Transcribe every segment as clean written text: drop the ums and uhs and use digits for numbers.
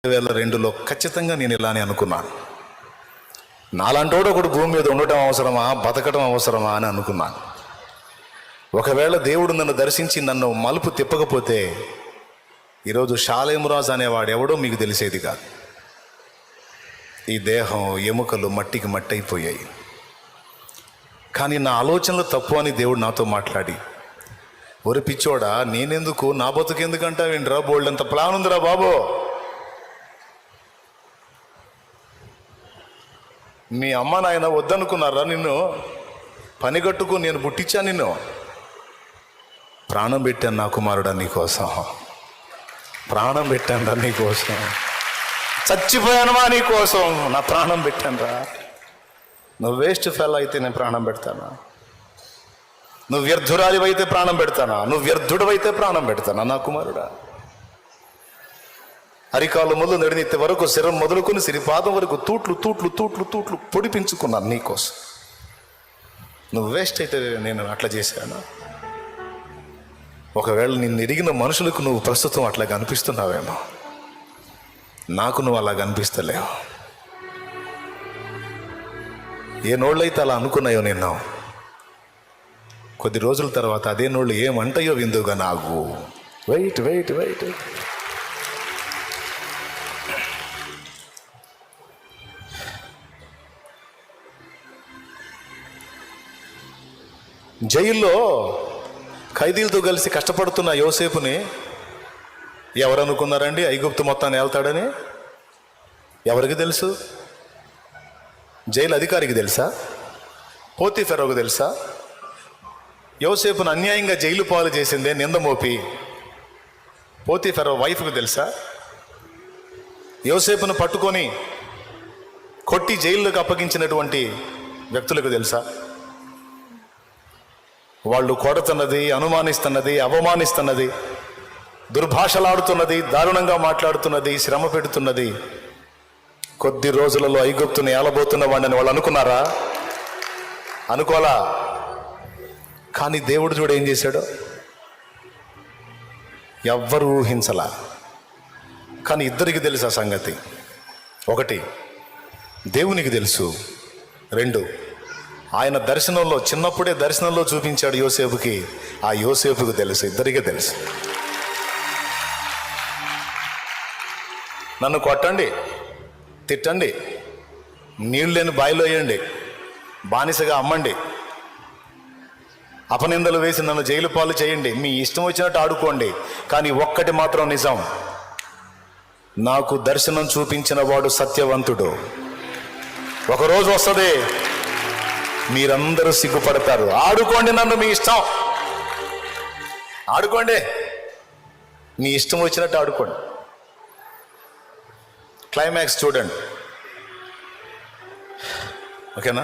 2002లో ఖచ్చితంగా నేను ఇలానే అనుకున్నాను. నాలాంటోడు ఒకడు భూమి మీద ఉండటం అవసరమా, బతకడం అవసరమా అని అనుకున్నాను. ఒకవేళ దేవుడు నన్ను దర్శించి నన్ను మలుపు తిప్పకపోతే ఈరోజు షాలేమురాజు అనేవాడు ఎవడో మీకు తెలిసేది కాదు. ఈ దేహం ఎముకలు మట్టికి మట్టి అయిపోయాయి. కానీ నా ఆలోచనలు తప్పు అని దేవుడు నాతో మాట్లాడి, ఒరి పిచ్చోడా, నేనెందుకు, నా బతుకెందుకంటావేంట్రా, బోల్డ్ అంత ప్లాన్ ఉందిరా బాబో. మీ అమ్మ నాయన వద్దనుకున్నారా నిన్ను? పనిగట్టుకు నేను పుట్టించా నిన్ను. ప్రాణం పెట్టాను నా కుమారుడా నీకోసం, ప్రాణం పెట్టానురా నీకోసం, చచ్చిపోయానుమా నీకోసం నా ప్రాణం పెట్టానురా. నువ్వు వేస్ట్ ఫెల్ అయితే నేను ప్రాణం పెడతానా? నువ్వు వ్యర్థురాలివైతే ప్రాణం పెడతానా? నువ్వు వ్యర్థుడవైతే ప్రాణం పెడతానా నా కుమారుడా? అరికాలు మొదలు నడినెత్తి వరకు శరం మొదలుకొని సిరిపాదం వరకు తూట్లు తూట్లు తూట్లు తూట్లు పొడిపించుకున్నాను నీకోసం. నువ్వు వేస్ట్ అయితే నేను అట్లా చేశాను. ఒకవేళ నిన్ను ఎరిగిన మనుషులకు నువ్వు ప్రస్తుతం అట్లా కనిపిస్తున్నావేమో, నాకు నువ్వు అలా కనిపిస్తలేవు. ఏ నోళ్ళైతే అలా అనుకున్నాయో నిన్ను, కొద్ది రోజుల తర్వాత అదే నోళ్ళు ఏమంటాయో విందుగా నాకు. Wait wait wait. జైల్లో ఖైదీలతో కలిసి కష్టపడుతున్న యోసేపుని ఎవరు అనుకున్నారండి ఐగుప్తు మొత్తాన్ని వెళ్తాడని? ఎవరికి తెలుసు? జైలు అధికారికి తెలుసా? పోతీఫెరోకు తెలుసా? యోసేపును అన్యాయంగా జైలు పాలు చేసిందే నింద మోపి పోతీఫెరో వైఫ్కు తెలుసా? యోసేపును పట్టుకొని కొట్టి జైల్లోకి అప్పగించినటువంటి వ్యక్తులకు తెలుసా? వాళ్ళు కొడుతున్నది, అనుమానిస్తున్నది, అవమానిస్తున్నది, దుర్భాషలాడుతున్నది, దారుణంగా మాట్లాడుతున్నది, శ్రమ పెడుతున్నది, కొద్ది రోజులలో ఐగుప్తుని ఏలబోతున్న వాడిని వాళ్ళు అనుకున్నారా? అనుకోలా. కానీ దేవుడు చూడు ఏం చేశాడు, ఎవ్వరు ఊహించలా. కానీ ఇద్దరికి తెలుసు ఆ సంగతి. ఒకటి దేవునికి తెలుసు, రెండు ఆయన దర్శనంలో, చిన్నప్పుడే దర్శనంలో చూపించాడు యోసేపుకి, ఆ యోసేపుకు తెలుసు, ఇద్దరికీ తెలుసు. నన్ను కొట్టండి, తిట్టండి, నీళ్ళు లేని బావిలో వేయండి, బానిసగా అమ్మండి, అపనిందలు వేసి నన్ను జైలు పాలు చేయండి, మీ ఇష్టం వచ్చినట్టు ఆడుకోండి. కానీ ఒక్కటి మాత్రం నిజం, నాకు దర్శనం చూపించిన వాడు సత్యవంతుడు. ఒకరోజు వస్తుంది మీరందరూ సిగ్గుపడతారు. ఆడుకోండి, నన్ను మీ ఇష్టం ఆడుకోండి, మీ ఇష్టం వచ్చినట్టు ఆడుకోండి. క్లైమాక్స్ చూడండి, ఓకేనా?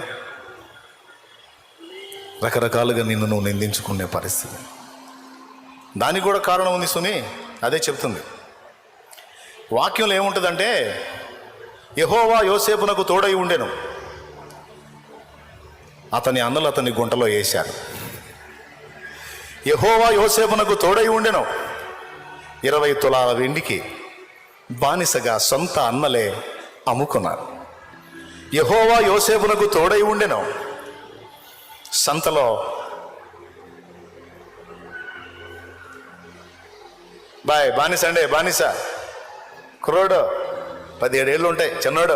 రకరకాలుగా నిన్ను నువ్వు నిందించుకునే పరిస్థితి. దానికి కూడా కారణం ఉంది సుని, అదే చెప్తుంది వాక్యంలో. ఏముంటుందంటే, యెహోవా యోసేపునకు తోడై ఉండెను, అతని అన్నలు అతని గుంటలో వేశారు. యెహోవా యోసేపునకు తోడై ఉండెను, 20 తులాల వెండికి బానిసగా సొంత అన్నలే అమ్ముకున్నారు. యెహోవా యోసేపునకు తోడై ఉండెను, సంతలో బానిస అండి, బానిస కుర్రోడు, 17 ఏళ్ళు ఉంటాయి, చిన్నోడు,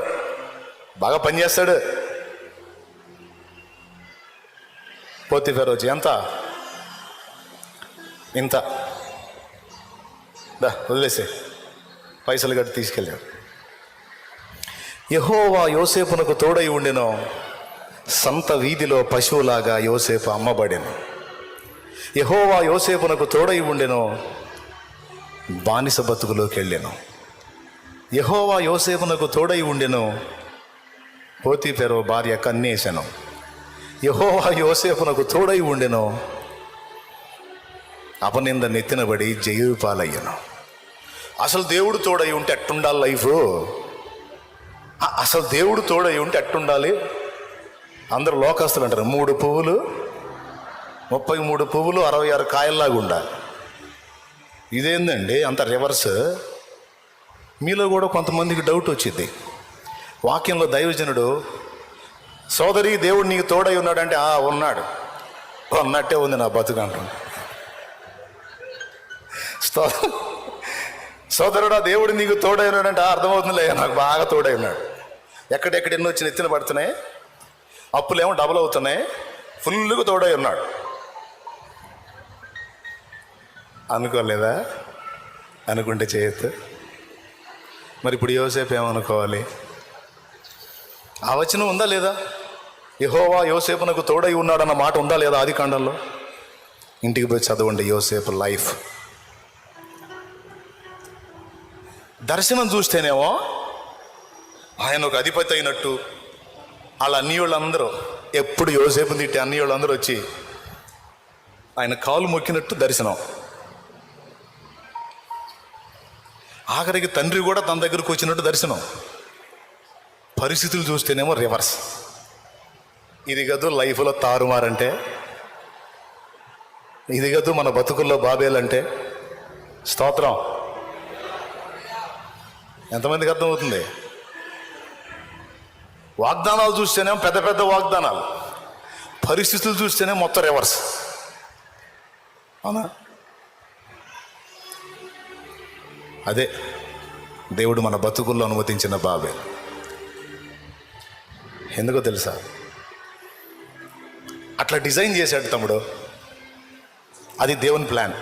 బాగా పనిచేస్తాడు. పోతీఫెరో వచ్చి, ఎంత? ఇంత, వదిలేసే, పైసలు కట్టి తీసుకెళ్ళాడు. యెహోవా యోసేపునకు తోడై ఉండెను, సంత వీధిలో పశువులాగా యోసేపు అమ్మబడెను. యెహోవా యోసేపునకు తోడై ఉండెను, బానిస బతుకులోకి వెళ్ళాను. యెహోవా యోసేపునకు తోడై ఉండెను, పోతీఫెరో భార్య కన్నేసెను. యెహోవా యోసేపునకు తోడై ఉండెను, అపనింద నెత్తినబడి జైలు పాలయ్యను. అసలు దేవుడు తోడై ఉంటే ఎట్టుండాలి లైఫ్? అసలు దేవుడు తోడై ఉంటే ఎట్టుండాలి? అందరూ లోకస్తులు అంటారు, 3 పువ్వులు 33 పువ్వులు 66 కాయల్లాగా ఉండాలి. ఇదేందండి అంత రివర్స్? మీలో కూడా కొంతమందికి డౌట్ వచ్చింది. వాక్యంలో దైవజనుడు సోదరి దేవుడు నీకు తోడై ఉన్నాడంటే ఉన్నాడు, ఉన్నట్టే ఉంది నా బతుకు అంటున్నాడు. సోదరుడా దేవుడు నీకు తోడై ఉన్నాడంటే అర్థమవుతుందిలే, నాకు బాగా తోడై ఉన్నాడు. ఎక్కడెక్కడ ఎన్నో వచ్చి నెత్తిన పడుతున్నాయి, అప్పులేమో డబుల్ అవుతున్నాయి, ఫుల్గా తోడై ఉన్నాడు అనుకోలేదా? అనుకుంటే చేయొద్దు. మరి ఇప్పుడు యోసేపు ఏమనుకోవాలి? ఆ వచనం ఉందా లేదా? యెహోవా యోసేపునకు తోడై ఉన్నాడన్న మాట ఉందా లేదా ఆదికాండంలో? ఇంటికి పోయి చదవండి యోసేపు లైఫ్. దర్శనం చూస్తేనేమో ఆయన ఒక అధిపతి అయినట్టు, వాళ్ళ అన్నయ్యోళ్ళందరూ ఎప్పుడు యోసేపు తిట్టి అన్నయ్యోళ్ళందరూ వచ్చి ఆయన కాలు మొక్కినట్టు దర్శనం. ఆఖరికి తండ్రి కూడా తన దగ్గరకు వచ్చినట్టు దర్శనం. పరిస్థితులు చూస్తేనేమో రివర్స్. ఇది కదూ లైఫ్లో తారుమారంటే, ఇది కదూ మన బతుకుల్లో బాబేలంటే. స్తోత్రం. ఎంతమందికి అర్థమవుతుంది? వాగ్దానాలు చూస్తేనేమో పెద్ద పెద్ద వాగ్దానాలు, పరిస్థితులు చూస్తేనే మొత్తం రివర్స్. అవునా? అదే దేవుడు మన బతుకుల్లో అనుమతించిన బాబే. ఎందుకో తెలుసా? అట్లా డిజైన్ చేశాడు తమ్ముడు. అది దేవుని ప్లాన్.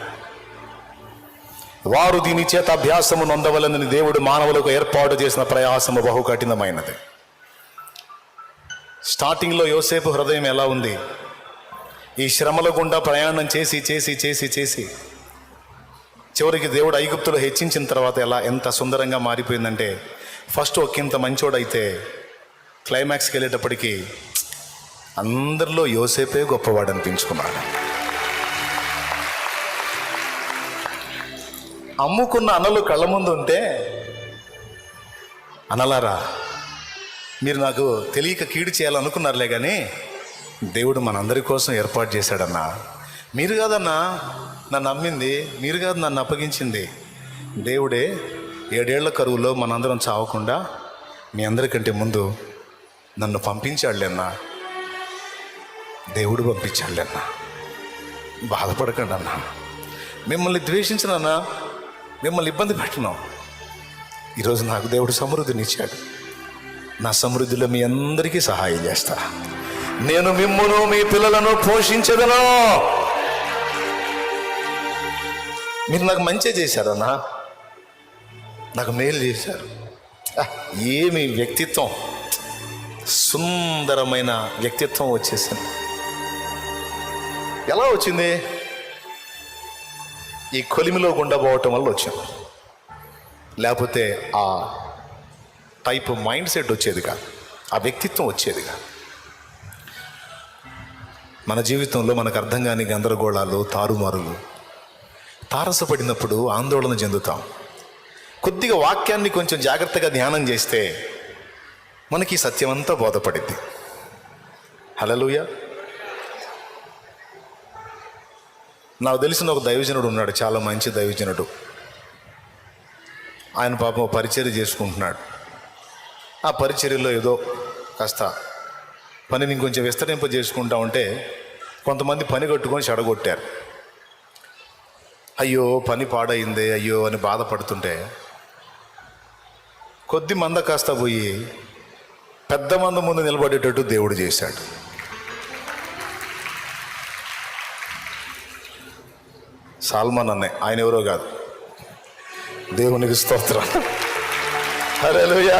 వారు దీని చేత అభ్యాసము నొందవలనని దేవుడు మానవులకు ఏర్పాటు చేసిన ప్రయాసము బహు కఠినమైనది. స్టార్టింగ్లో యోసేపు హృదయం ఎలా ఉంది? ఈ శ్రమల గుండా ప్రయాణం చేసి చేసి చేసి చేసి చివరికి దేవుడు ఐగుప్తులో హెచ్చించిన తర్వాత ఎంత సుందరంగా మారిపోయిందంటే, ఫస్ట్ ఒకంత మంచోడైతే క్లైమాక్స్కి వెళ్ళేటప్పటికీ అందరిలో యోసేపే గొప్పవాడు అనిపించుకున్నాడు. అమ్ముకున్న అన్నలు కళ్ళ ముందు ఉంటే, అనలారా మీరు నాకు తెలియక కీడు చేయాలనుకున్నారులే కానీ దేవుడు మనందరి కోసం ఏర్పాటు చేశాడన్నా. మీరు కాదన్నా నన్ను నమ్మింది, మీరు కాదు నన్ను అప్పగించింది. దేవుడే 7 ఏళ్ల కరువులో మనందరం చావకుండా మీ అందరికంటే ముందు నన్ను పంపించాడులేన్నా. దేవుడు పంపించాడులేన్నా. బాధపడకండి అన్నా. మిమ్మల్ని ద్వేషించనన్నా, మిమ్మల్ని ఇబ్బంది పెట్టను. ఈరోజు నాకు దేవుడు సమృద్ధినిచ్చాడు. నా సమృద్ధిలో మీ అందరికీ సహాయం చేస్తా. నేను మిమ్మును మీ పిల్లలను పోషించదను. మీరు నాకు మంచి చేశారన్నా, నాకు మేలు చేశారు. ఏమి వ్యక్తిత్వం, సుందరమైన వ్యక్తిత్వం వచ్చేసింది. ఎలా వచ్చింది? ఈ కొలిమిలో గుండా పోవటం వల్ల వచ్చింది. లేకపోతే ఆ టైప్ మైండ్ సెట్ వచ్చేది కాదు, ఆ వ్యక్తిత్వం వచ్చేది కాదు. మన జీవితంలో మనకు అర్థం కాని గందరగోళాలు, తారుమారులు, తారసపడినప్పుడు ఆందోళన చెందుతాం. కొద్దిగా వాక్యాన్ని కొంచెం జాగ్రత్తగా ధ్యానం చేస్తే మనకి సత్యం అంతా బోధపడింది. హల్లెలూయా. నాకు తెలిసిన ఒక దైవజనుడు ఉన్నాడు, చాలా మంచి దైవజనుడు. ఆయన పాపం పరిచర్య చేసుకుంటున్నాడు. ఆ పరిచర్యలో ఏదో కాస్త పనిని ఇంకొంచెం విస్తరింప చేసుకుంటా ఉంటే కొంతమంది పని కట్టుకొని చెడగొట్టారు. అయ్యో పని పాడైందే అయ్యో అని బాధపడుతుంటే కొద్ది మంద కాస్త పోయి పెద్ద మంద ముందు నిలబడేటట్టు దేవుడు చేశాడు. సాల్మాన్ అన్నయ్య, ఆయన ఎవరో కాదు. దేవునికి స్తోత్రం. హల్లెలూయా.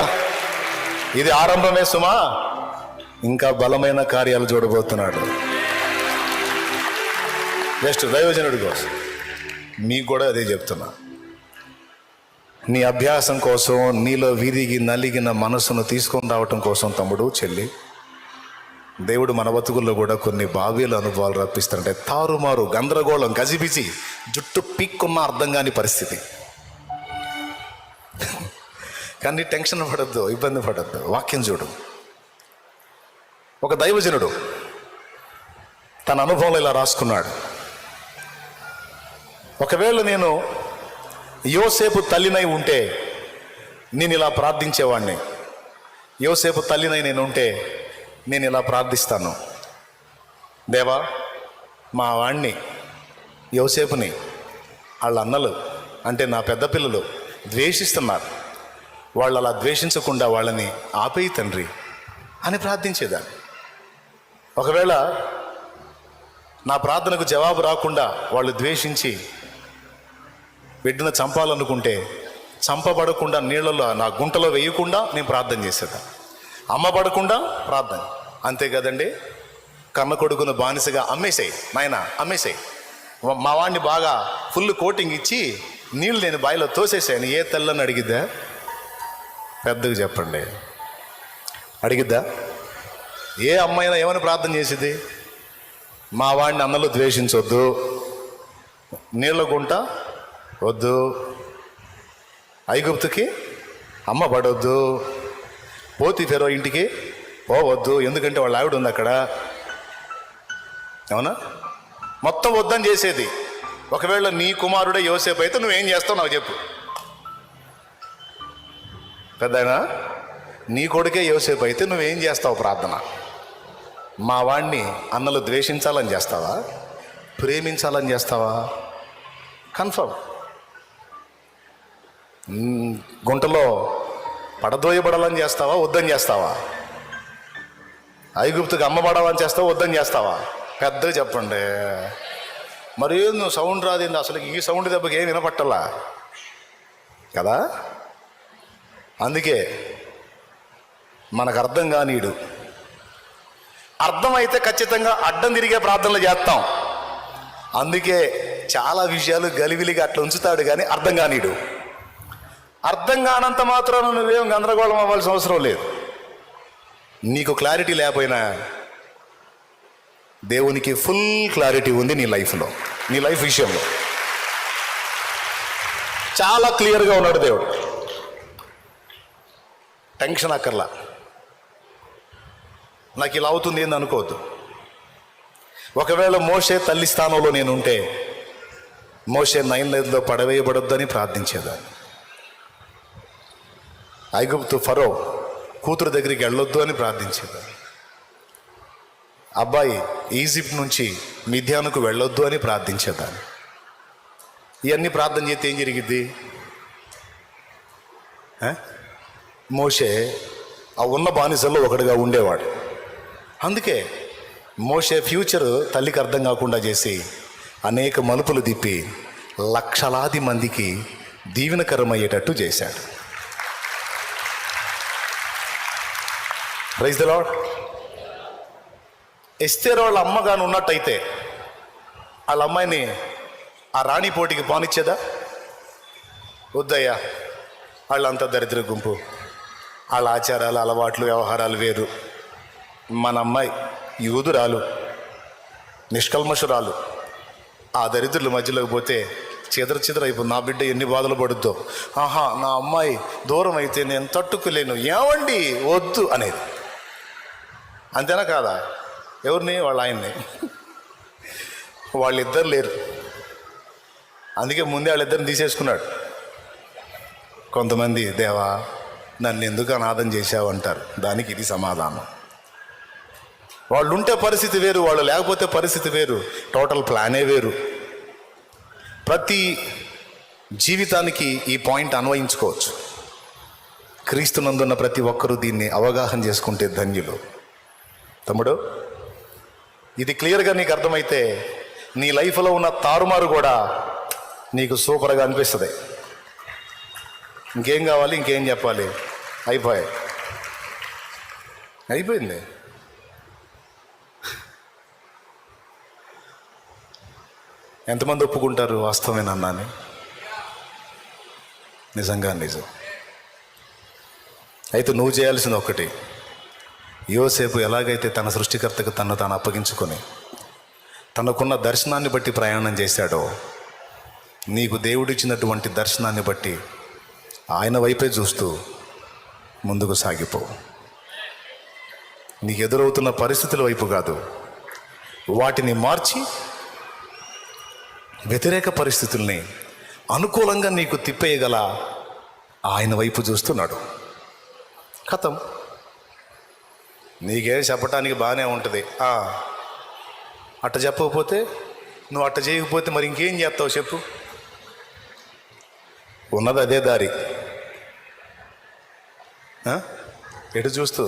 ఇది ఆరంభమే సుమా, ఇంకా బలమైన కార్యాలు చూడబోతున్నాడు. జస్ట్ దైవజనుడి కోసం మీకు కూడా అదే చెప్తున్నా. నీ అభ్యాసం కోసం, నీలో విరిగి నలిగిన మనసును తీసుకొని రావటం కోసం తమ్ముడు, చెల్లి, దేవుడు మన బతుకుల్లో కూడా కొన్ని బాబేలు అనుభవాలు రప్పిస్తారంటే తారుమారు, గందరగోళం, గజిబిజి, జుట్టు పీక్కున్న అర్థం కాని పరిస్థితి. కానీ టెన్షన్ పడద్దు, ఇబ్బంది పడద్దు. వాక్యం చూడు. ఒక దైవజనుడు తన అనుభవంలో ఇలా రాసుకున్నాడు. ఒకవేళ నేను యోసేపు తల్లినై ఉంటే నేను ఇలా ప్రార్థించేవాడిని. యోసేపు తల్లినై నేను ఉంటే నేను ఇలా ప్రార్థిస్తాను, దేవా మా వాణ్ణి యోసేపుని వాళ్ళ అన్నలు అంటే నా పెద్ద పిల్లలు ద్వేషిస్తున్నారు, వాళ్ళు అలా ద్వేషించకుండా వాళ్ళని ఆపేయి తండ్రి అని ప్రార్థించేదాన్ని. ఒకవేళ నా ప్రార్థనకు జవాబు రాకుండా వాళ్ళు ద్వేషించి బిడ్డను చంపాలనుకుంటే చంపబడకుండా నీళ్ళలో నా గుంటలో వేయకుండా నేను ప్రార్థన చేసేదాన్ని. అమ్మబడకుండా ప్రార్థన. అంతే కదండి. కన్న కొడుకును బానిసగా అమ్మేసాయి నాయన, అమ్మేసాయి. మా వాడిని బాగా ఫుల్ కోటింగ్ ఇచ్చి నీళ్ళు నేను బావిలో తోసేసాను. ఏ తెల్లని అడిగిద్దా? పెద్దగా చెప్పండి, అడిగిద్దా? ఏ అమ్మాయినా ఏమని ప్రార్థన చేసేది? మా వాడిని అన్నలు ద్వేషించొద్దు, నీళ్ళ గుంట వద్దు, ఐగుప్తుకి అమ్మబడొద్దు, పోతీఫెరో ఇంటికి పోవద్దు, ఎందుకంటే వాళ్ళ ఆవిడ ఉంది అక్కడ. అవునా? మొత్తం వద్దని చేసేది. ఒకవేళ నీ కుమారుడే యోసేపు అయితే నువ్వేం చేస్తావు నాకు చెప్పు. పెద్దయినా నీ కొడుకే యోసేపు అయితే నువ్వేం చేస్తావు ప్రార్థన? మా వాణ్ణి అన్నలు ద్వేషించాలని చేస్తావా, ప్రేమించాలని చేస్తావా? కన్ఫర్మ్. గుంటలో పడదోయబడాలని చేస్తావా, వద్దని చేస్తావా? ఐగుప్తుకి అమ్మబడాలని చేస్తావా, వద్దని చేస్తావా? పెద్దగా చెప్పండి. మరి నువ్వు సౌండ్ రాదేంది? అసలు ఈ సౌండ్ దెబ్బకి ఏం వినపట్టలా కదా. అందుకే మనకు అర్థం కానీడు. అర్థమైతే ఖచ్చితంగా అడ్డం తిరిగే ప్రార్థనలు చేస్తాం. అందుకే చాలా విషయాలు గలివిలిగా అట్లా ఉంచుతాడు, కానీ అర్థం కానీడు. అర్థం కానంత మాత్రాన నువ్వేం గందరగోళం అవ్వాల్సిన అవసరం లేదు. నీకు క్లారిటీ లేకపోయినా దేవునికి ఫుల్ క్లారిటీ ఉంది నీ లైఫ్లో, నీ లైఫ్ విషయంలో చాలా క్లియర్గా ఉన్నాడు దేవుడు. టెన్షన్ అక్కర్లా. నాకు ఇలా అవుతుంది ఏంది అనుకోవద్దు. ఒకవేళ మోషే తల్లి స్థానంలో నేను ఉంటే మోషే నైల్ నదిలో పడవేయబడొద్దని ప్రార్థించేదాన్ని. ఐగుప్తు ఫరో కూతురు దగ్గరికి వెళ్ళొద్దు అని ప్రార్థించేదాన్ని. అబ్బాయి ఈజిప్ట్ నుంచి మిథ్యానుకు వెళ్ళొద్దు అని ప్రార్థించేదాన్ని. ఇవన్నీ ప్రార్థన చేస్తే ఏం జరిగిద్ది? మోషే ఆ ఉన్న బానిసల్లో ఒకటిగా ఉండేవాడు. అందుకే మోషే ఫ్యూచర్ తల్లికి అర్థం కాకుండా చేసి అనేక మలుపులు తిప్పి లక్షలాది మందికి దీవెనకరమయ్యేటట్టు చేశాడు. Praise the lord. ఎస్తేరు వాళ్ళ అమ్మగాను ఉన్నట్టయితే వాళ్ళ అమ్మాయిని ఆ రాణి పోటీకి పానిచ్చేదా? వద్దయ్యా, వాళ్ళంతా దరిద్ర గుంపు, వాళ్ళ ఆచారాలు అలవాట్లు వ్యవహారాలు వేరు. మన అమ్మాయి యూదురాలు, నిష్కల్మషురాలు, ఆ దరిద్రుల మధ్యలోకి పోతే చెదరైపోతుంది. నా బిడ్డ ఎన్ని బాధలు పడుద్దో, ఆహా నా అమ్మాయి దూరం అయితే నేను తట్టుకోలేను, ఏమండి వద్దు అనేది. అంతేనా కాదా? ఎవరిని? వాళ్ళ ఆయన్ని. వాళ్ళిద్దరు లేరు, అందుకే ముందే వాళ్ళిద్దరిని తీసేసుకున్నాడు. కొంతమంది దేవా నన్ను ఎందుకు అనాథం చేశావు అంటారు. దానికి ఇది సమాధానం. వాళ్ళు ఉంటే పరిస్థితి వేరు, వాళ్ళు లేకపోతే పరిస్థితి వేరు. టోటల్ ప్లానే వేరు. ప్రతి జీవితానికి ఈ పాయింట్ అన్వయించుకోవచ్చు. క్రీస్తునందున్న ప్రతి ఒక్కరూ దీన్ని అవగాహన చేసుకుంటే ధన్యులు. తమ్ముడు, ఇది క్లియర్గా నీకు అర్థమైతే నీ లైఫ్లో ఉన్న తారుమారు కూడా నీకు సూపర్గా అనిపిస్తుంది. ఇంకేం కావాలి, ఇంకేం చెప్పాలి? అయిపోయింది. ఎంతమంది ఒప్పుకుంటారు వాస్తవమేనన్నా అని? నిజంగా నిజం. అయితే నువ్వు చేయాల్సింది ఒకటి, యోసేపు ఎలాగైతే తన సృష్టికర్తకు తను తాను అప్పగించుకొని తనకున్న దర్శనాన్ని బట్టి ప్రయాణం చేశాడో, నీకు దేవుడిచ్చినటువంటి దర్శనాన్ని బట్టి ఆయన వైపే చూస్తూ ముందుకు సాగిపో. నీకు ఎదురవుతున్న పరిస్థితుల వైపు కాదు, వాటిని మార్చి వ్యతిరేక పరిస్థితుల్ని అనుకూలంగా నీకు తిప్పేయగల ఆయన వైపు చూస్తున్నాడు. కథం. నీకేం చెప్పటానికి బాగానే ఉంటుంది. అట్ట చెప్పకపోతే, నువ్వు అట్ట చేయకపోతే మరి ఇంకేం చేస్తావు చెప్పు? ఉన్నది అదే దారి. ఎటు చూస్తూ?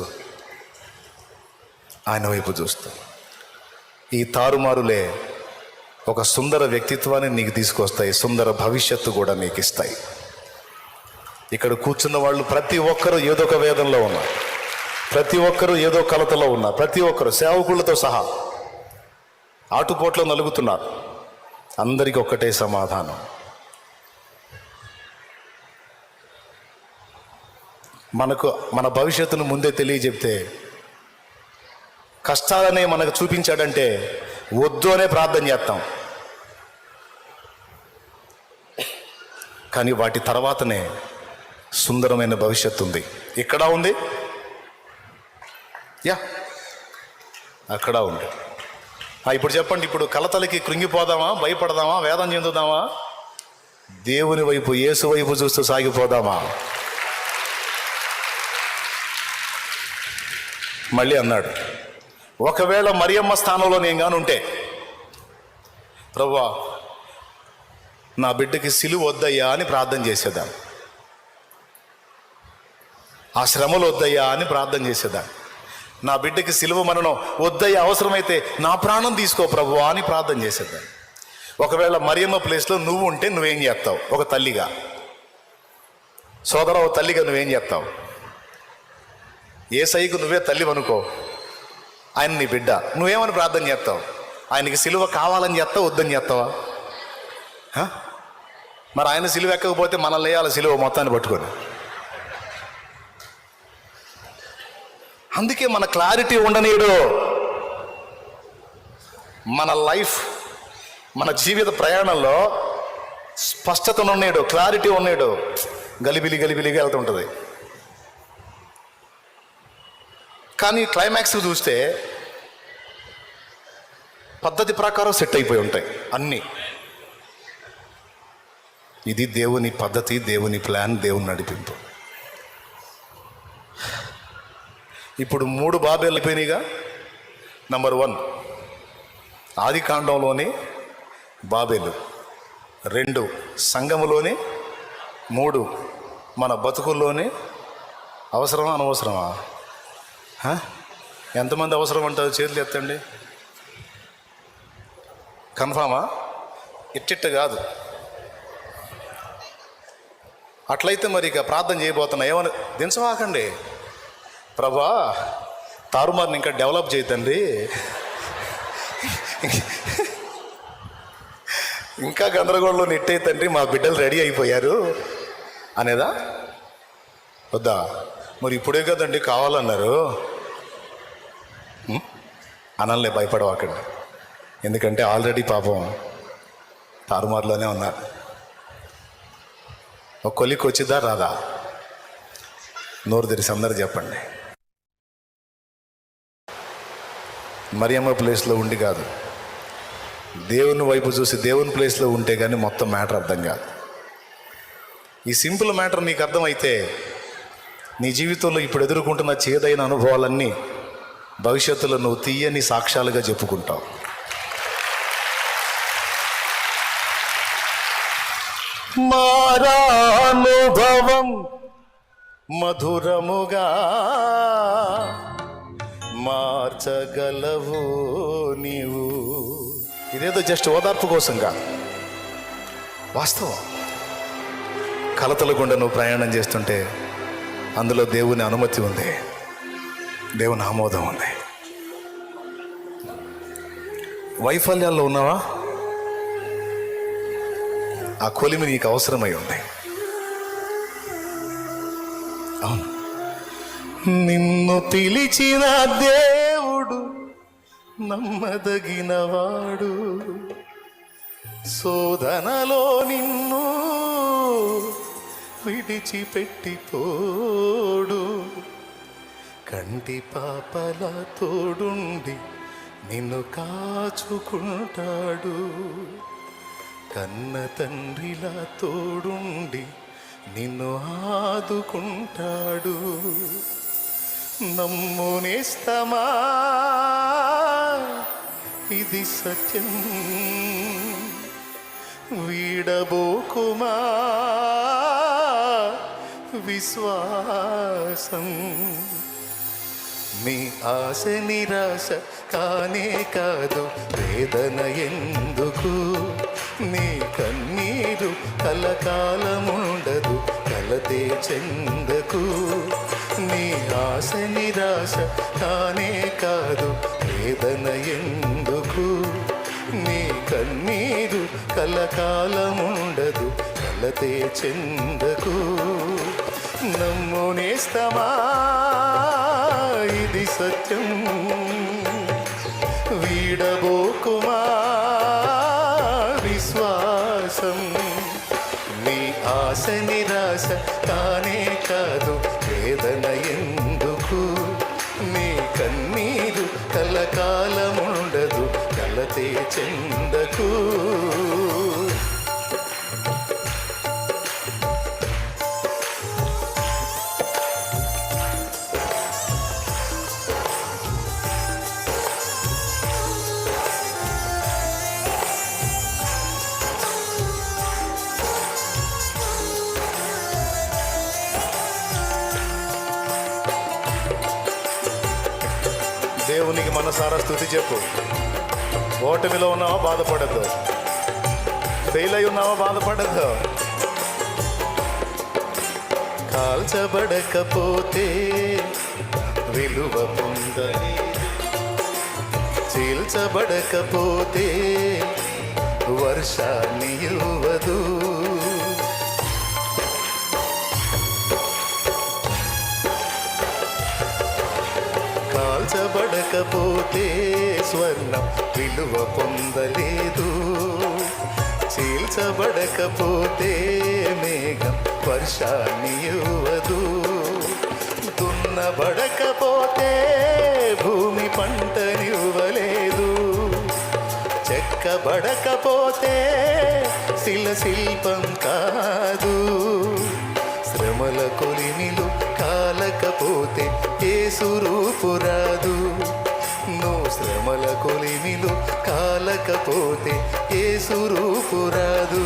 ఆయన వైపు చూస్తూ. ఈ తారుమారులే ఒక సుందర వ్యక్తిత్వాన్ని నీకు తీసుకొస్తాయి, సుందర భవిష్యత్తు కూడా నీకు ఇస్తాయి. ఇక్కడ కూర్చున్న వాళ్ళు ప్రతి ఒక్కరూ ఏదో ఒక వేదంలో ఉన్నారు, ప్రతి ఒక్కరూ ఏదో కలతలో ఉన్నారు, ప్రతి ఒక్కరు సేవకులతో సహా ఆటుపోట్లో నలుగుతున్నారు. అందరికీ ఒక్కటే సమాధానం. మనకు మన భవిష్యత్తును ముందే తెలియజెప్తే, కష్టాలనే మనకు చూపించాడంటే వద్దు అనే ప్రార్థన చేస్తాం. కానీ వాటి తర్వాతనే సుందరమైన భవిష్యత్తు ఉంది. ఇక్కడ ఉంది, అక్కడ ఉంది. ఇప్పుడు చెప్పండి, ఇప్పుడు కలతలకి కృంగిపోదామా, భయపడదామా, వేదన చెందుదామా? దేవుని వైపు, యేసు వైపు చూస్తూ సాగిపోదామా? మళ్ళీ అన్నాడు, ఒకవేళ మరియమ్మ స్థానంలో నేను గానుంటే, ప్రభువా నా బిడ్డకి సిలువ వద్దయ్యా అని ప్రార్థన చేసేదాన్ని, ఆ శ్రమలు వద్దయ్యా అని ప్రార్థన చేసేదాన్ని, నా బిడ్డకి సిలువ మరణం వద్దయ్యా, అవసరమైతే నా ప్రాణం తీసుకో ప్రభువా అని ప్రార్థన చేసేదాన్ని. ఒకవేళ మరియమ్మ ప్లేస్లో నువ్వు ఉంటే నువ్వేం చేస్తావు? ఒక తల్లిగా, సోదర, ఒక తల్లిగా నువ్వేం చేస్తావు? యేసయ్యకు నువ్వే తల్లి అనుకో, ఆయన నీ బిడ్డ, నువ్వేమని ప్రార్థన చేస్తావు? ఆయనకి సిలువ కావాలని చేస్తావు, వద్దని చేస్తావా? మరి ఆయన సిలువ ఎక్కకపోతే మనల్ని వేయాలి సిలువ మొత్తాన్ని పట్టుకొని. అందుకే మన క్లారిటీ ఉండనీయడు. మన లైఫ్, మన జీవిత ప్రయాణంలో స్పష్టత ఉన్నాడు, క్లారిటీ ఉన్నాడు. గలిబిలిగా వెళ్తుంటుంది. కానీ క్లైమాక్స్ చూస్తే పద్ధతి ప్రకారం సెట్ అయిపోయి ఉంటాయి అన్నీ. ఇది దేవుని పద్ధతి, దేవుని ప్లాన్, దేవుని నడిపింపు. ఇప్పుడు 3 బాబేలు అయిపోయినాయిగా. నంబర్ 1 ఆది కాండంలోని బాబేలు, 2 సంఘములోని, 3 మన బతుకుల్లోని. అవసరమా అనవసరమా? ఎంతమంది అవసరం అంటారు? చేతులు ఎత్తండి. కన్ఫామా? ఇట్టిట్ట కాదు. అట్లయితే మరి ఇక ప్రార్థన చేయబోతున్నా. ఏమని దించవాకండి, ప్రభా తారుమారుని ఇంకా డెవలప్ చేయతండి, ఇంకా గందరగోళంలో నెట్టే తండ్రి, మా బిడ్డలు రెడీ అయిపోయారు అనేదా? వద్దా? మరి ఇప్పుడే కదండి కావాలన్నారు. అనలే, భయపడవాకండి. ఎందుకంటే ఆల్రెడీ పాపం తారుమారులోనే ఉన్నారు. ఒక కొలికి వచ్చిద్దా రాదా? నోరు తెరిసి అందరు చెప్పండి. మరియమ్మ ప్లేస్లో ఉండి కాదు, దేవుని వైపు చూసి దేవుని ప్లేస్లో ఉంటే కానీ మొత్తం మ్యాటర్ అర్థం కాదు. ఈ సింపుల్ మ్యాటర్ నీకు అర్థమైతే నీ జీవితంలో ఇప్పుడు ఎదుర్కొంటున్న చేదైన అనుభవాలన్నీ భవిష్యత్తులో నువ్వు తీయని సాక్ష్యాలుగా చెప్పుకుంటావు. మారానుభవం మధురముగా మార్చగలవు నీవు. ఇదేదో జస్ట్ ఓదార్పు కోసంగా, వాస్తవం. కలతల గుండా నువ్వు ప్రయాణం చేస్తుంటే అందులో దేవుని అనుమతి ఉంది, దేవుని ఆమోదం ఉంది. వైఫల్యాల్లో ఉన్నావా? ఆ కొలిమి నీకు అవసరమై ఉంది. అవును, నిన్ను పిలిచిన దేవుడు నమ్మదగినవాడు, శోధనలో నిన్ను విడిచిపెట్టిపోడు, కంటి పాపలా తోడుండి నిన్ను కాచుకుంటాడు, కన్న తండ్రిలా తోడుండి నిన్ను ఆదుకుంటాడు. నమ్మునేస్తమా, ఇది సత్యం, వీడబోకుమా విశ్వాసం. మీ ఆశ నిరాశ కానే కాదు, వేదన ఎందుకు, నీ కన్నీరు కలకాలముండదు, కలతే చెందకు. నీ ఆశ నిరాశ కానే కాదు, వేదన ఎందుకు, నీ కన్నీరు కలకాలముండదు, కలతే చెందకు. నమ్మునేస్తమా, ఇది సత్యం, వీడబోకుమా విశ్వాసం. నీ ఆశ నిరాశ కానే కాదు, వేదన ఎందుకు, నీ కన్నీరు కలకాలముండదు, కలతే చెందకు. దేవునికి మనసారా స్తుతి చెప్పు. ఓటమిలో ఉన్నావా, బాధపడద్దు. ఫెయిల్ అయి ఉన్నావా, బాధపడద్దు. కాల్చబడకపోతే విలువ పొందని, చీల్చబడకపోతే వర్షాన్ని ఇవ్వదు. కాల్చబడకపోతే స్వర్ణం విలువ పొందలేదు, చీల్చబడకపోతే మేఘం వర్షాన్ని ఇవ్వదు. దున్నబడకపోతే భూమి పంటనివ్వలేదు, చెక్కబడకపోతే శిల్పం కాదు. శ్రమల కొలిమిలు కాలకపోతే యేసు రూపు రాదు. నువ్వు శ్రమల కొలిమిలు కాలకపోతే యేసు రూపు రాదు.